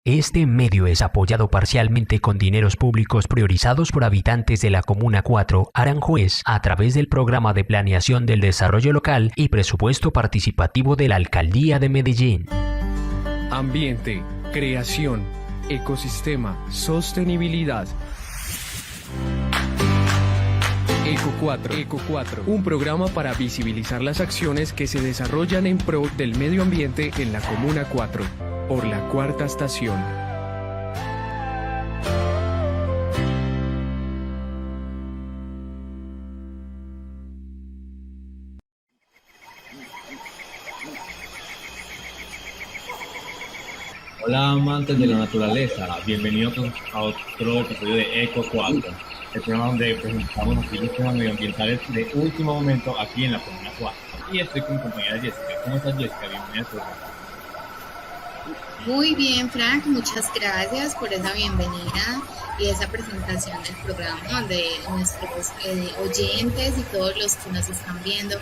Este medio es apoyado parcialmente con dineros públicos priorizados por habitantes de la Comuna 4, Aranjuez, a través del Programa de Planeación del Desarrollo Local y Presupuesto Participativo de la Alcaldía de Medellín. Ambiente, creación, ecosistema, sostenibilidad. Eco 4, un programa para visibilizar las acciones que se desarrollan en pro del medio ambiente en la Comuna 4, por la Cuarta Estación. Hola amantes de la naturaleza, bienvenidos a otro episodio de Eco 4, el programa donde presentamos los temas medioambientales de último momento aquí en la Comuna 4. Y estoy con mi compañera Jessica. ¿Cómo estás, Jessica? Bienvenida al programa. Muy bien, Frank, muchas gracias por esa bienvenida y esa presentación del programa donde nuestros oyentes y todos los que nos están viendo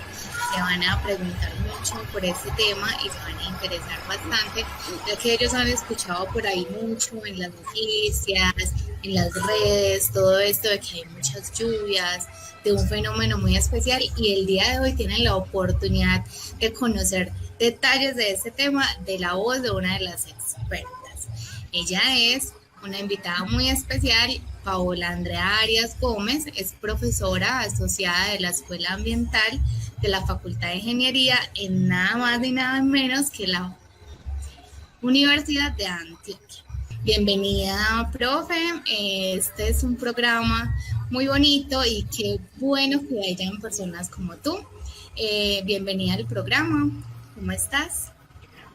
se van a preguntar mucho por este tema y se van a interesar bastante, ya que ellos han escuchado por ahí mucho en las noticias, en las redes, todo esto de que hay muchas lluvias, de un fenómeno muy especial, y el día de hoy tienen la oportunidad de conocer detalles de este tema de la voz de una de las expertas. Ella es una invitada muy especial, Paola Andrea Arias Gómez, es profesora asociada de la Escuela Ambiental de la Facultad de Ingeniería en nada más ni nada menos que la Universidad de Antioquia. Bienvenida, profe. Este es un programa muy bonito y qué bueno que hayan personas como tú. Bienvenida al programa. ¿Cómo estás?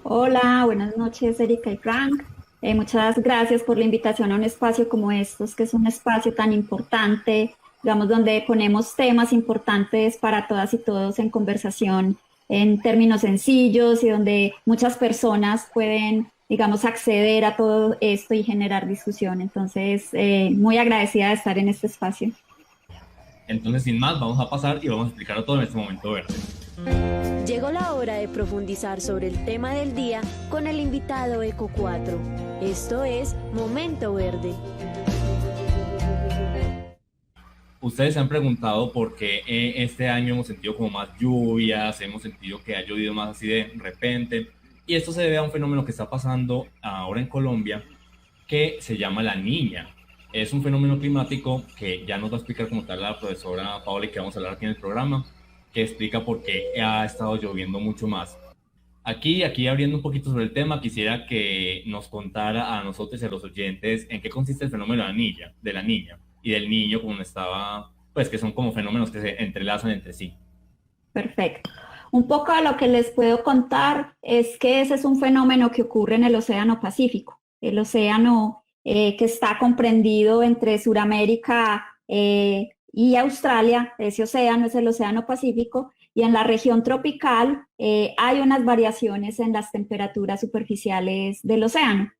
Hola, buenas noches, Erika y Frank. Muchas gracias por la invitación a un espacio como estos, que es un espacio tan importante, digamos, donde ponemos temas importantes para todas y todos en conversación en términos sencillos y donde muchas personas pueden, digamos, acceder a todo esto y generar discusión. Entonces, muy agradecida de estar en este espacio. Entonces, sin más, vamos a pasar y vamos a explicarlo todo en este momento verde. Llegó la hora de profundizar sobre el tema del día con el invitado Eco 4. Esto es Momento Verde. Ustedes se han preguntado por qué este año hemos sentido como más lluvias, hemos sentido que ha llovido más así de repente, y esto se debe a un fenómeno que está pasando ahora en Colombia que se llama la Niña. Es un fenómeno climático que ya nos va a explicar como tal la profesora Paola, y que vamos a hablar aquí en el programa, que explica por qué ha estado lloviendo mucho más. Aquí abriendo un poquito sobre el tema, quisiera que nos contara a nosotros y a los oyentes en qué consiste el fenómeno de la niña y del niño, como estaba, pues que son como fenómenos que se entrelazan entre sí. Perfecto. Un poco de lo que les puedo contar es que ese es un fenómeno que ocurre en el Océano Pacífico, el océano que está comprendido entre Sudamérica y Australia. Ese océano es el Océano Pacífico, y en la región tropical hay unas variaciones en las temperaturas superficiales del océano.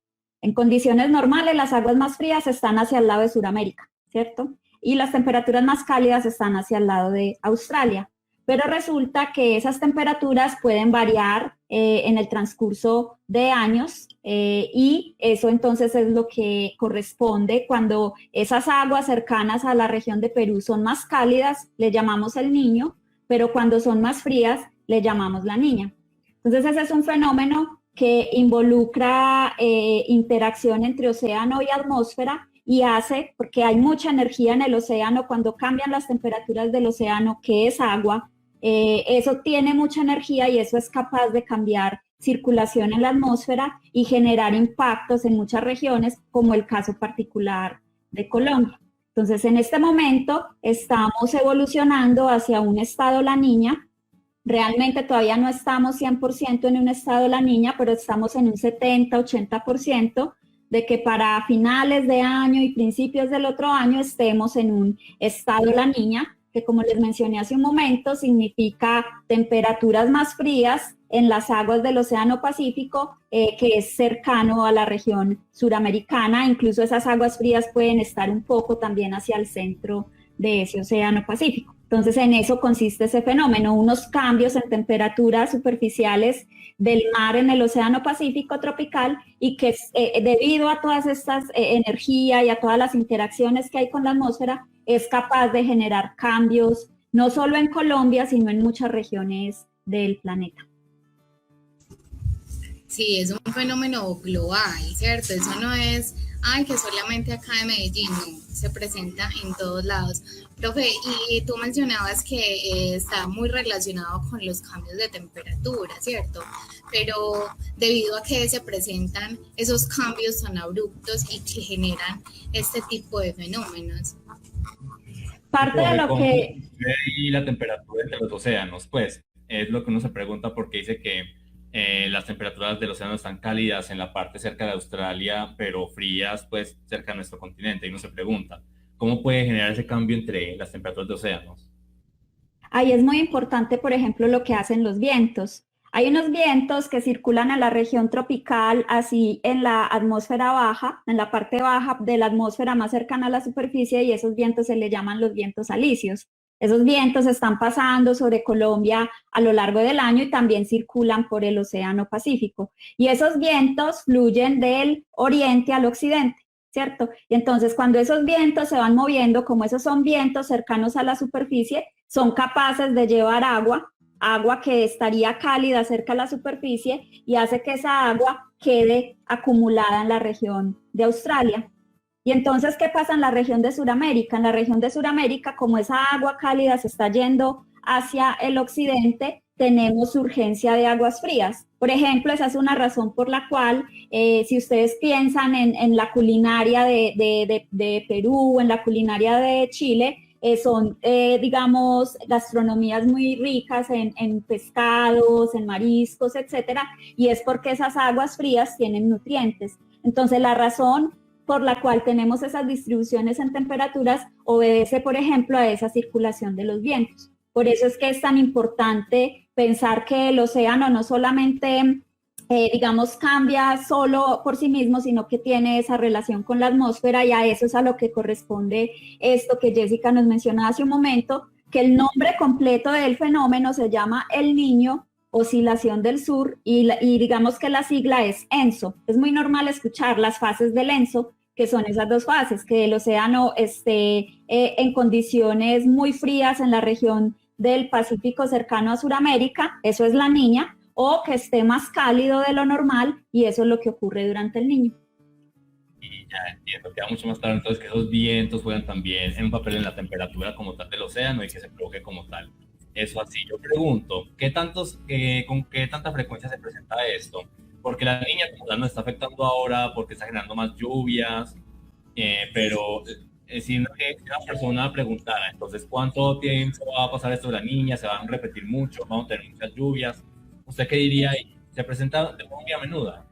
En condiciones normales, las aguas más frías están hacia el lado de Sudamérica, ¿cierto? Y las temperaturas más cálidas están hacia el lado de Australia. Pero resulta que esas temperaturas pueden variar en el transcurso de años, y eso entonces es lo que corresponde cuando esas aguas cercanas a la región de Perú son más cálidas, le llamamos el Niño, pero cuando son más frías, le llamamos la Niña. Entonces ese es un fenómeno que involucra interacción entre océano y atmósfera, y hace, porque hay mucha energía en el océano, cuando cambian las temperaturas del océano, que es agua, eso tiene mucha energía y eso es capaz de cambiar circulación en la atmósfera y generar impactos en muchas regiones, como el caso particular de Colombia. Entonces, en este momento estamos evolucionando hacia un estado La Niña. Realmente todavía no estamos 100% en un estado La Niña, pero estamos en un 70-80% de que para finales de año y principios del otro año estemos en un estado La Niña, que, como les mencioné hace un momento, significa temperaturas más frías en las aguas del Océano Pacífico, que es cercano a la región suramericana. Incluso esas aguas frías pueden estar un poco también hacia el centro de ese Océano Pacífico. Entonces, en eso consiste ese fenómeno, unos cambios en temperaturas superficiales del mar en el Océano Pacífico tropical y que debido a todas estas energía y a todas las interacciones que hay con la atmósfera, es capaz de generar cambios, no solo en Colombia, sino en muchas regiones del planeta. Sí, es un fenómeno global, ¿cierto? Eso no es, ay, que solamente acá en Medellín, no, se presenta en todos lados. Profe, y tú mencionabas que está muy relacionado con los cambios de temperatura, ¿cierto? Pero debido a que se presentan esos cambios tan abruptos y que generan este tipo de fenómenos. Parte de lo que... Y la temperatura entre los océanos, pues, es lo que uno se pregunta porque dice que las temperaturas del océano están cálidas en la parte cerca de Australia, pero frías, pues, cerca de nuestro continente. Y uno se pregunta, ¿cómo puede generar ese cambio entre las temperaturas de océanos? Ahí es muy importante, por ejemplo, lo que hacen los vientos. Hay unos vientos que circulan en la región tropical, así en la atmósfera baja, en la parte baja de la atmósfera más cercana a la superficie, y esos vientos se le llaman los vientos alisios. Esos vientos están pasando sobre Colombia a lo largo del año y también circulan por el Océano Pacífico. Y esos vientos fluyen del oriente al occidente, ¿cierto? Y entonces cuando esos vientos se van moviendo, como esos son vientos cercanos a la superficie, son capaces de llevar agua que estaría cálida cerca a la superficie y hace que esa agua quede acumulada en la región de Australia. Y entonces, ¿qué pasa en la región de Sudamérica? En la región de Sudamérica, como esa agua cálida se está yendo hacia el occidente, tenemos urgencia de aguas frías. Por ejemplo, esa es una razón por la cual, si ustedes piensan en la culinaria de Perú, en la culinaria de Chile, son, digamos, gastronomías muy ricas en pescados, en mariscos, etcétera, y es porque esas aguas frías tienen nutrientes. Entonces, la razón por la cual tenemos esas distribuciones en temperaturas obedece, por ejemplo, a esa circulación de los vientos. Por eso es que es tan importante pensar que el océano no solamente, digamos, cambia solo por sí mismo, sino que tiene esa relación con la atmósfera, y a eso es a lo que corresponde esto que Jessica nos mencionaba hace un momento, que el nombre completo del fenómeno se llama El Niño, oscilación del sur, y digamos que la sigla es ENSO. Es muy normal escuchar las fases del ENSO, que son esas dos fases, que el océano esté en condiciones muy frías en la región del Pacífico cercano a Sudamérica, eso es la niña, o que esté más cálido de lo normal, y eso es lo que ocurre durante el niño. Y ya entiendo, queda mucho más claro entonces que esos vientos juegan también en un papel en la temperatura como tal del océano y que se provoque como tal. Eso así, yo pregunto, ¿con qué tanta frecuencia se presenta esto? Porque la niña como tal nos está afectando ahora, porque está generando más lluvias, pero si una persona preguntara, entonces, ¿cuánto tiempo va a pasar esto de la niña? ¿Se van a repetir mucho? ¿Vamos a tener muchas lluvias? ¿Usted qué diría ahí? ¿Se presenta de forma muy a menudo?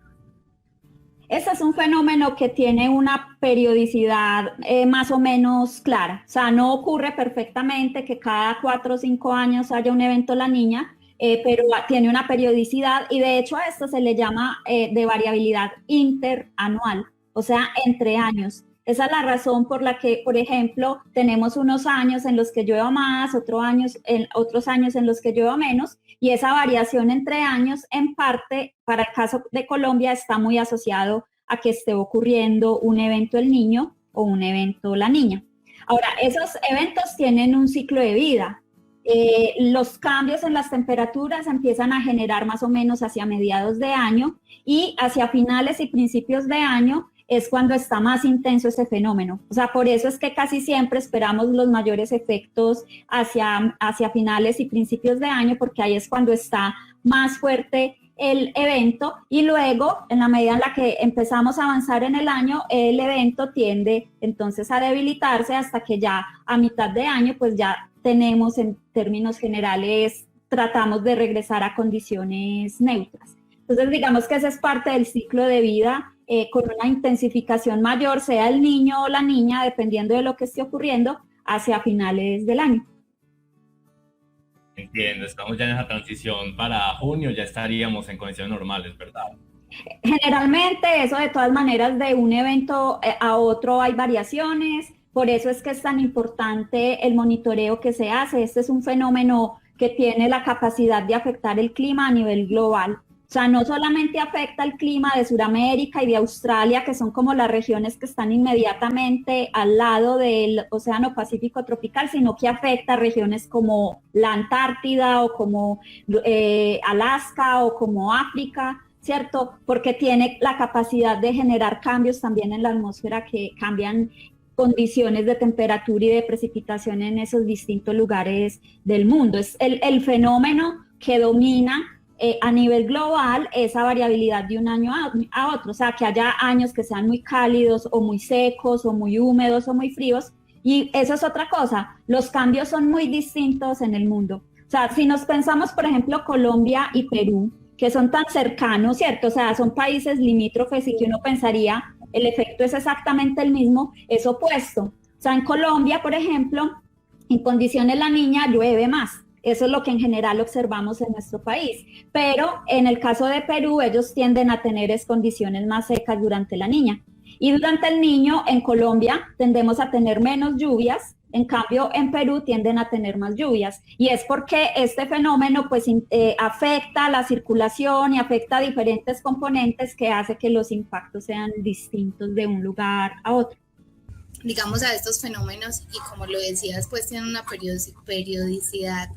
Ese es un fenómeno que tiene una periodicidad más o menos clara. O sea, no ocurre perfectamente que cada 4 o 5 años haya un evento La Niña, pero tiene una periodicidad, y de hecho a esto se le llama de variabilidad interanual, o sea, entre años. Esa es la razón por la que, por ejemplo, tenemos unos años en los que llueva más, otros años en los que llueva menos, y esa variación entre años, en parte, para el caso de Colombia, está muy asociado a que esté ocurriendo un evento El Niño o un evento La Niña. Ahora, esos eventos tienen un ciclo de vida. Los cambios en las temperaturas empiezan a generar más o menos hacia mediados de año, y hacia finales y principios de año es cuando está más intenso ese fenómeno. O sea, por eso es que casi siempre esperamos los mayores efectos hacia finales y principios de año, porque ahí es cuando está más fuerte el evento, y luego, en la medida en la que empezamos a avanzar en el año, el evento tiende entonces a debilitarse hasta que ya a mitad de año, pues ya tenemos, en términos generales, tratamos de regresar a condiciones neutras. Entonces, digamos que ese es parte del ciclo de vida, con una intensificación mayor, sea el niño o la niña, dependiendo de lo que esté ocurriendo, hacia finales del año. Entiendo, estamos ya en esa transición para junio, ya estaríamos en condiciones normales, ¿verdad? Generalmente eso, de todas maneras, de un evento a otro hay variaciones, Por eso es que es tan importante el monitoreo que se hace. Este es un fenómeno que tiene la capacidad de afectar el clima a nivel global. O sea, no solamente afecta el clima de Sudamérica y de Australia, que son como las regiones que están inmediatamente al lado del Océano Pacífico tropical, sino que afecta regiones como la Antártida o como Alaska o como África, ¿cierto? Porque tiene la capacidad de generar cambios también en la atmósfera que cambian condiciones de temperatura y de precipitación en esos distintos lugares del mundo. Es el fenómeno que domina a nivel global esa variabilidad de un año a otro, o sea, que haya años que sean muy cálidos o muy secos o muy húmedos o muy fríos, y eso es otra cosa, los cambios son muy distintos en el mundo. O sea, si nos pensamos, por ejemplo, Colombia y Perú, que son tan cercanos, ¿cierto? O sea, son países limítrofes y que uno pensaría el efecto es exactamente el mismo, es opuesto. O sea, en Colombia, por ejemplo, en condiciones La Niña llueve más. Eso es lo que en general observamos en nuestro país. Pero en el caso de Perú, ellos tienden a tener condiciones más secas durante La Niña. Y durante el Niño, en Colombia, tendemos a tener menos lluvias. En cambio, en Perú tienden a tener más lluvias. Y es porque este fenómeno pues, afecta la circulación y afecta a diferentes componentes que hace que los impactos sean distintos de un lugar a otro. Digamos, a estos fenómenos, y como lo decías, pues tienen una periodicidad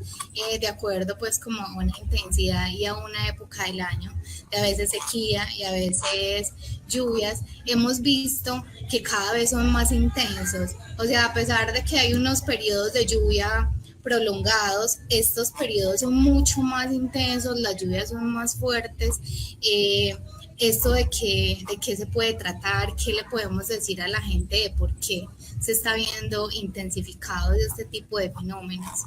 de acuerdo pues como a una intensidad y a una época del año, de a veces sequía y a veces lluvias. Hemos visto que cada vez son más intensos, o sea, a pesar de que hay unos periodos de lluvia prolongados, estos periodos son mucho más intensos, las lluvias son más fuertes. Esto de qué se puede tratar, qué le podemos decir a la gente de por qué se está viendo intensificados este tipo de fenómenos.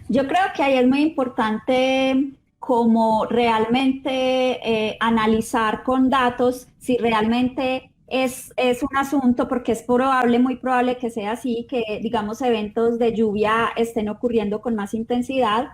Yo creo que ahí es muy importante como realmente analizar con datos si realmente es un asunto, porque es muy probable que sea así, que digamos eventos de lluvia estén ocurriendo con más intensidad.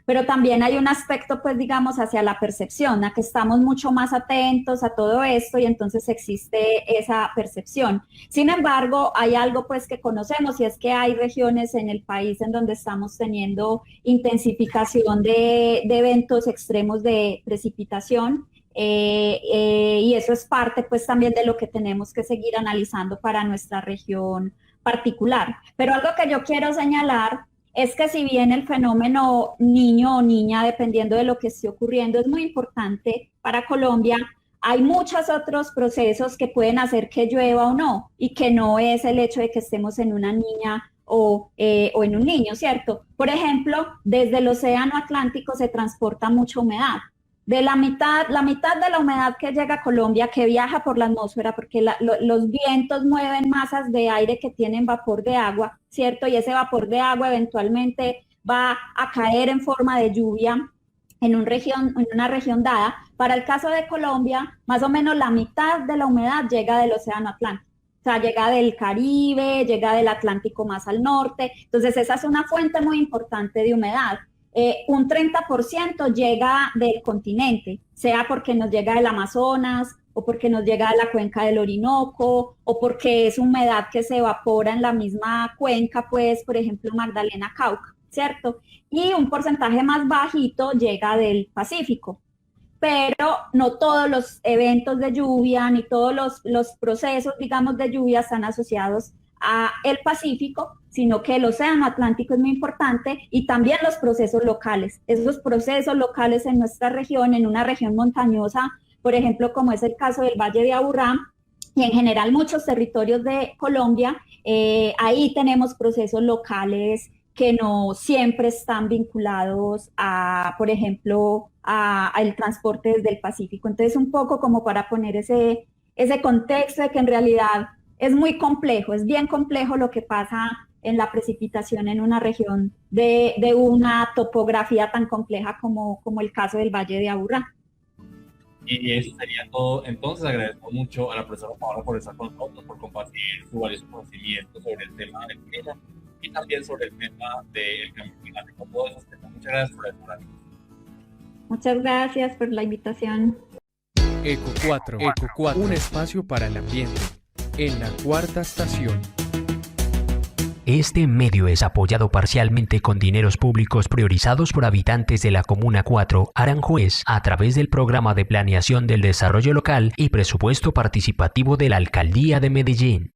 Pero también hay un aspecto, pues digamos, hacia la percepción, a que estamos mucho más atentos a todo esto y entonces existe esa percepción. Sin embargo, hay algo pues que conocemos y es que hay regiones en el país en donde estamos teniendo intensificación de eventos extremos de precipitación. Y eso es parte pues también de lo que tenemos que seguir analizando para nuestra región particular. Pero algo que yo quiero señalar es que si bien el fenómeno niño o niña, dependiendo de lo que esté ocurriendo, es muy importante para Colombia, hay muchos otros procesos que pueden hacer que llueva o no, y que no es el hecho de que estemos en una niña o en un niño, ¿cierto? Por ejemplo, desde el Océano Atlántico se transporta mucha humedad. De la mitad de la humedad que llega a Colombia, que viaja por la atmósfera, porque los vientos mueven masas de aire que tienen vapor de agua, ¿cierto? Y ese vapor de agua eventualmente va a caer en forma de lluvia en una región dada. Para el caso de Colombia, más o menos la mitad de la humedad llega del Océano Atlántico. O sea, llega del Caribe, llega del Atlántico más al norte. Entonces, esa es una fuente muy importante de humedad. Un 30% llega del continente, sea porque nos llega del Amazonas o porque nos llega de la cuenca del Orinoco o porque es humedad que se evapora en la misma cuenca, pues, por ejemplo, Magdalena, Cauca, ¿cierto? Y un porcentaje más bajito llega del Pacífico. Pero no todos los eventos de lluvia ni todos los procesos, digamos, de lluvia están asociados a el Pacífico, sino que el Océano Atlántico es muy importante y también los procesos locales. Esos procesos locales en nuestra región, en una región montañosa, por ejemplo, como es el caso del Valle de Aburrá, y en general muchos territorios de Colombia, ahí tenemos procesos locales que no siempre están vinculados a, por ejemplo, al transporte desde el Pacífico. Entonces, un poco como para poner ese contexto de que en realidad es muy complejo, es bien complejo lo que pasa en la precipitación en una región de una topografía tan compleja como el caso del Valle de Aburrá. Y eso sería todo. Entonces agradezco mucho a la profesora Paola por estar con nosotros, por compartir su valioso conocimiento sobre el tema del clima y también sobre el tema del cambio climático. Todos esos temas. Muchas gracias por estar aquí. Muchas gracias por la invitación. Eco 4, un espacio para el ambiente. en la cuarta estación. Este medio es apoyado parcialmente con dineros públicos priorizados por habitantes de la Comuna 4, Aranjuez, a través del Programa de Planeación del Desarrollo Local y Presupuesto Participativo de la Alcaldía de Medellín.